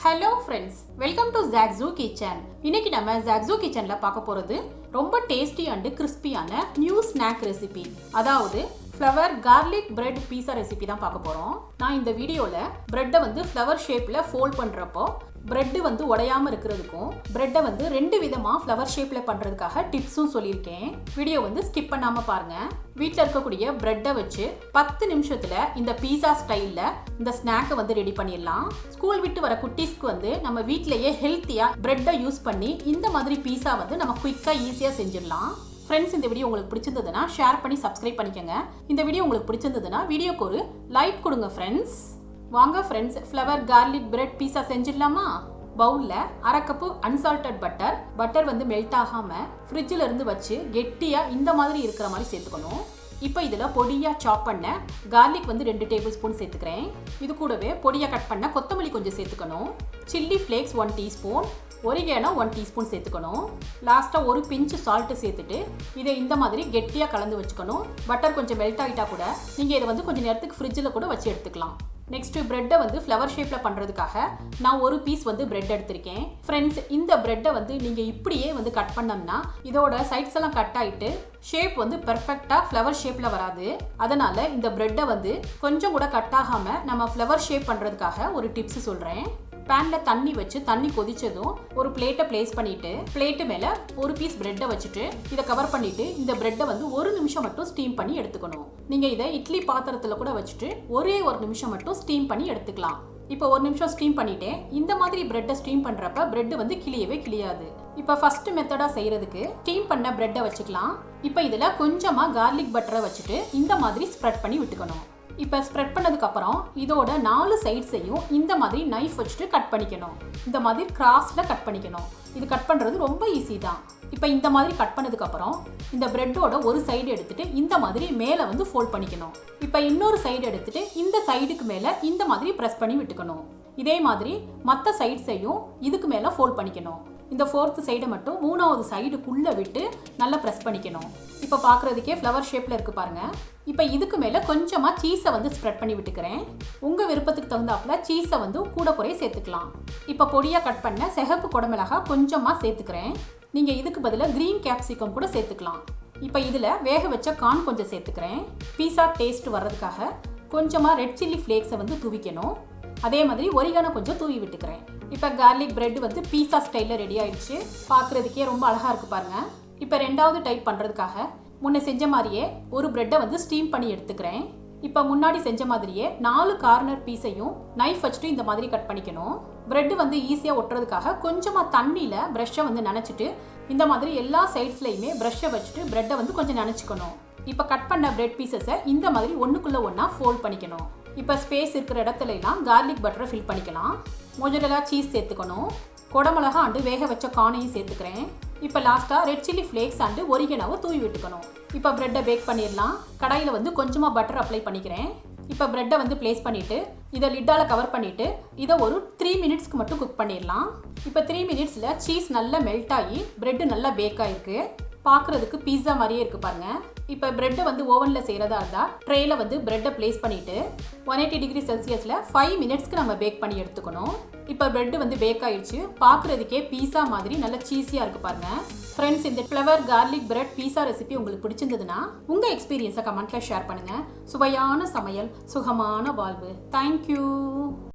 Hello friends, welcome to zaagzoogkitchen. இன்னைக்கு நம்ம zaagzoogkitchenல பார்க்க போறது ரொம்ப டேஸ்டி and கிறிஸ்பியான நியூ ஸ்நாக் ரெசிபி. அதாவது flower garlic bread pizza recipe தான் பார்க்க போறோம். நான் இந்த வீடியோல bread-ஐ வந்து flower shape-ல fold பண்றப்போ bread வந்து உடையாம இருக்குறதுக்கும் bread-ஐ வந்து ரெண்டு விதமா flower shape-ல பண்றதுக்காக டிப்ஸும் சொல்லியிருக்கேன். வீடியோ வந்து ஸ்கிப் பண்ணாம பாருங்க. வீட்ல இருக்கக்கூடிய bread-ஐ வச்சு 10 நிமிஷத்துல இந்த பீஸா ஸ்டைல்ல இந்த ஸ்நாக்கை வந்து ரெடி பண்ணிடலாம். ஸ்கூல் விட்டு வர குட்டீஸ்க்கு வந்து நம்ம வீட்லயே ஹெல்த்தியா bread-ஐ யூஸ் பண்ணி இந்த மாதிரி பீஸா வந்து நம்ம குயிக்கா ஈஸியா செஞ்சிடலாம். ஃப்ரெண்ட்ஸ், இந்த வீடியோ உங்களுக்கு பிடிச்சிருந்ததுன்னா ஷேர் பண்ணி சப்ஸ்கிரைப் பண்ணிக்கங்க. இந்த வீடியோ உங்களுக்கு பிடிச்சிருந்ததுன்னா வீடியோக்கு ஒரு லைக் கொடுங்க ஃப்ரெண்ட்ஸ். வாங்க ஃப்ரெண்ட்ஸ், ஃப்ளவர் கார்லிக் பிரெட் பீஸா செஞ்சிடலாமா? பவுலில் அரை கப்பு அன்சால்டட் பட்டர் வந்து மெல்ட் ஆகாமல் ஃப்ரிட்ஜில் இருந்து வச்சு கெட்டியாக இந்த மாதிரி இருக்கிற மாதிரி சேர்த்துக்கணும். இப்போ இதில் பொடியாக சாப் பண்ண கார்லிக் வந்து 2 டேபிள் ஸ்பூன் சேர்த்துக்கிறேன். இது கூடவே பொடியாக கட் பண்ண கொத்தமல்லி கொஞ்சம் சேர்த்துக்கணும். Chilli flakes 1 teaspoon, oregano 1 teaspoon சேர்த்துக்கணும். லாஸ்ட்டாக ஒரு பிஞ்சு சால்ட்டு சேர்த்துட்டு இதை இந்த மாதிரி கெட்டியாக கலந்து வச்சுக்கணும். பட்டர் கொஞ்சம் மெல்ட் ஆகிட்டா கூட நீங்கள் இதை வந்து கொஞ்சம் நேரத்துக்கு ஃப்ரிட்ஜில் கூட வச்சு எடுத்துக்கலாம். நெக்ஸ்ட்டு ப்ரெட்டை வந்து ஃப்ளவர் ஷேப்பில் பண்ணுறதுக்காக நான் ஒரு பீஸ் வந்து ப்ரெட் எடுத்திருக்கேன். ஃப்ரெண்ட்ஸ், இந்த ப்ரெட்டை வந்து நீங்கள் இப்படியே வந்து கட் பண்ணோம்னா இதோட சைட்ஸ் எல்லாம் கட் ஆகிட்டு ஷேப் வந்து பெர்ஃபெக்டாக ஃப்ளவர் ஷேப்பில் வராது. அதனால் இந்த ப்ரெட்டை வந்து கொஞ்சம் கூட கட் ஆகாமல் நம்ம ஃப்ளவர் ஷேப் பண்ணுறதுக்காக ஒரு டிப்ஸ் சொல்கிறேன். பேனில் தண்ணி வச்சு தண்ணி கொதிச்சதும் ஒரு பிளேட்டை பிளேஸ் பண்ணிவிட்டு பிளேட்டு மேலே ஒரு பீஸ் ப்ரெட்டை வச்சுட்டு இதை கவர் பண்ணிவிட்டு இந்த ப்ரெட்டை வந்து 1 நிமிஷம் மட்டும் ஸ்டீம் பண்ணி எடுத்துக்கணும். நீங்கள் இதை இட்லி பாத்திரத்தில் கூட வச்சுட்டு ஒரே 1 நிமிஷம் மட்டும் ஸ்டீம் பண்ணி எடுத்துக்கலாம். இப்போ 1 நிமிஷம் ஸ்டீம் பண்ணிட்டேன். இந்த மாதிரி ப்ரெட்டை ஸ்டீம் பண்ணுறப்ப ப்ரெட் வந்து கிளியவே கிளியாது. இப்போ ஃபர்ஸ்ட் மெத்தடாக செய்கிறதுக்கு ஸ்டீம் பண்ண ப்ரெட்டை வச்சுக்கலாம். இப்போ இதில் கொஞ்சமாக கார்லிக் பட்டரை வச்சுட்டு இந்த மாதிரி ஸ்ப்ரெட் பண்ணி விட்டுக்கணும். இப்போ ஸ்ப்ரெட் பண்ணதுக்கப்புறம் இதோட 4 சைட்ஸையும் இந்த மாதிரி நைஃப் வச்சுட்டு கட் பண்ணிக்கணும். இந்த மாதிரி கிராஸில் கட் பண்ணிக்கணும். இது கட் பண்ணுறது ரொம்ப ஈஸி தான். இப்போ இந்த மாதிரி கட் பண்ணதுக்கப்புறம் இந்த ப்ரெட்டோட ஒரு சைடு எடுத்துகிட்டு இந்த மாதிரி மேலே வந்து ஃபோல்ட் பண்ணிக்கணும். இப்போ இன்னொரு சைடு எடுத்துகிட்டு இந்த சைடுக்கு மேலே இந்த மாதிரி ப்ரெஸ் பண்ணி விட்டுக்கணும். இதே மாதிரி மற்ற சைட்ஸையும் இதுக்கு மேலே ஃபோல்ட் பண்ணிக்கணும். இந்த 4th சைடை மட்டும் 3வது சைடுக்குள்ளே விட்டு நல்லா ப்ரெஸ் பண்ணிக்கணும். இப்போ பார்க்குறதுக்கே ஃப்ளவர் ஷேப்பில் இருக்குது பாருங்கள். இப்போ இதுக்கு மேலே கொஞ்சமாக சீஸை வந்து ஸ்ப்ரெட் பண்ணி விட்டுக்கிறேன். உங்கள் விருப்பத்துக்கு தகுந்தாப்புல சீஸை வந்து கூட குறைய சேர்த்துக்கலாம். இப்போ பொடியாக கட் பண்ண சிகப்பு குடமிளகா கொஞ்சமாக சேர்த்துக்கிறேன். நீங்கள் இதுக்கு பதிலாக க்ரீன் கேப்சிகம் கூட சேர்த்துக்கலாம். இப்போ இதில் வேக வச்ச கார்ன் கொஞ்சம் சேர்த்துக்கிறேன். பீஸா டேஸ்ட் வர்றதுக்காக கொஞ்சமாக ரெட் சில்லி ஃப்ளேக்ஸை வந்து தூவிக்கணும். அதே மாதிரி ஒரிகானோ கொஞ்சம் தூவி விட்டுக்கிறேன். இப்போ கார்லிக் பிரெட் வந்து பீஸா ஸ்டைலில் ரெடி ஆயிடுச்சு. பார்க்குறதுக்கே ரொம்ப அழகாக இருக்குது பாருங்கள். இப்போ 2வது டைப் பண்ணுறதுக்காக முன்னே செஞ்ச மாதிரியே ஒரு பிரெட்டை வந்து ஸ்டீம் பண்ணி எடுத்துக்கிறேன். இப்போ முன்னாடி செஞ்ச மாதிரியே 4 கார்னர் பீஸையும் நைஃப் வச்சுட்டு இந்த மாதிரி கட் பண்ணிக்கணும். பிரெட் வந்து ஈஸியாக ஒட்டுறதுக்காக கொஞ்சமாக தண்ணியில் ப்ரஷ்ஷை வந்து நனைச்சிட்டு இந்த மாதிரி எல்லா சைட்ஸ்லையுமே ப்ரஷ்ஷை வச்சுட்டு பிரெட்டை வந்து கொஞ்சம் நனைச்சிக்கணும். இப்போ கட் பண்ண பிரெட் பீசஸை இந்த மாதிரி ஒன்றுக்குள்ளே ஒன்றா ஃபோல்ட் பண்ணிக்கணும். இப்போ ஸ்பேஸ் இருக்கிற இடத்துலலாம் கார்லிக் பட்டரை ஃபில் பண்ணிக்கலாம். மொஜரெல்லா சீஸ் சேர்த்துக்கணும். குடமிளகா அண்டு வேக வச்ச கார்னையும் சேர்த்துக்கிறேன். இப்போ லாஸ்ட்டாக ரெட் சில்லி ஃப்ளேக்ஸ் அண்டு ஒரிகானோவை தூவி விட்டுக்கணும். இப்போ ப்ரெட்டை பேக் பண்ணிடலாம். கடாயில் வந்து கொஞ்சமாக பட்டர் அப்ளை பண்ணிக்கிறேன். இப்போ ப்ரெட்டை வந்து ப்ளேஸ் பண்ணிவிட்டு இதை லிட்டால் கவர் பண்ணிவிட்டு இதை ஒரு 3 மினிட்ஸ்க்கு மட்டும் குக் பண்ணிடலாம். இப்போ 3 மினிட்ஸில் சீஸ் நல்லா மெல்ட் ஆகி ப்ரெட்டு நல்லா பேக் ஆகிருக்கு. பார்க்குறதுக்கு பீஸா மாதிரியே இருக்குது பாருங்கள். இப்போ ப்ரெட்டை வந்து ஓவனில் செய்கிறதா இருந்தால் ட்ரேயில் வந்து ப்ரெட்டை ப்ளேஸ் பண்ணிவிட்டு 180 டிகிரி செல்சியஸில் 5 மினிட்ஸ்க்கு நம்ம பேக் பண்ணி எடுத்துக்கணும். இப்போ ப்ரெட்டு வந்து பேக் ஆகிடுச்சு. பார்க்குறதுக்கே பீஸா மாதிரி நல்லா சீஸியாக இருக்குது பாருங்கள். ஃப்ரெண்ட்ஸ், இந்த ஃப்ளவர் கார்லிக் பிரெட் பீஸா ரெசிபி உங்களுக்கு பிடிச்சிருந்ததுன்னா உங்கள் எக்ஸ்பீரியன்ஸை கமெண்ட்டில் ஷேர் பண்ணுங்கள். சுவையான சமையல், சுகமான வாழ்வு. தேங்க்யூ.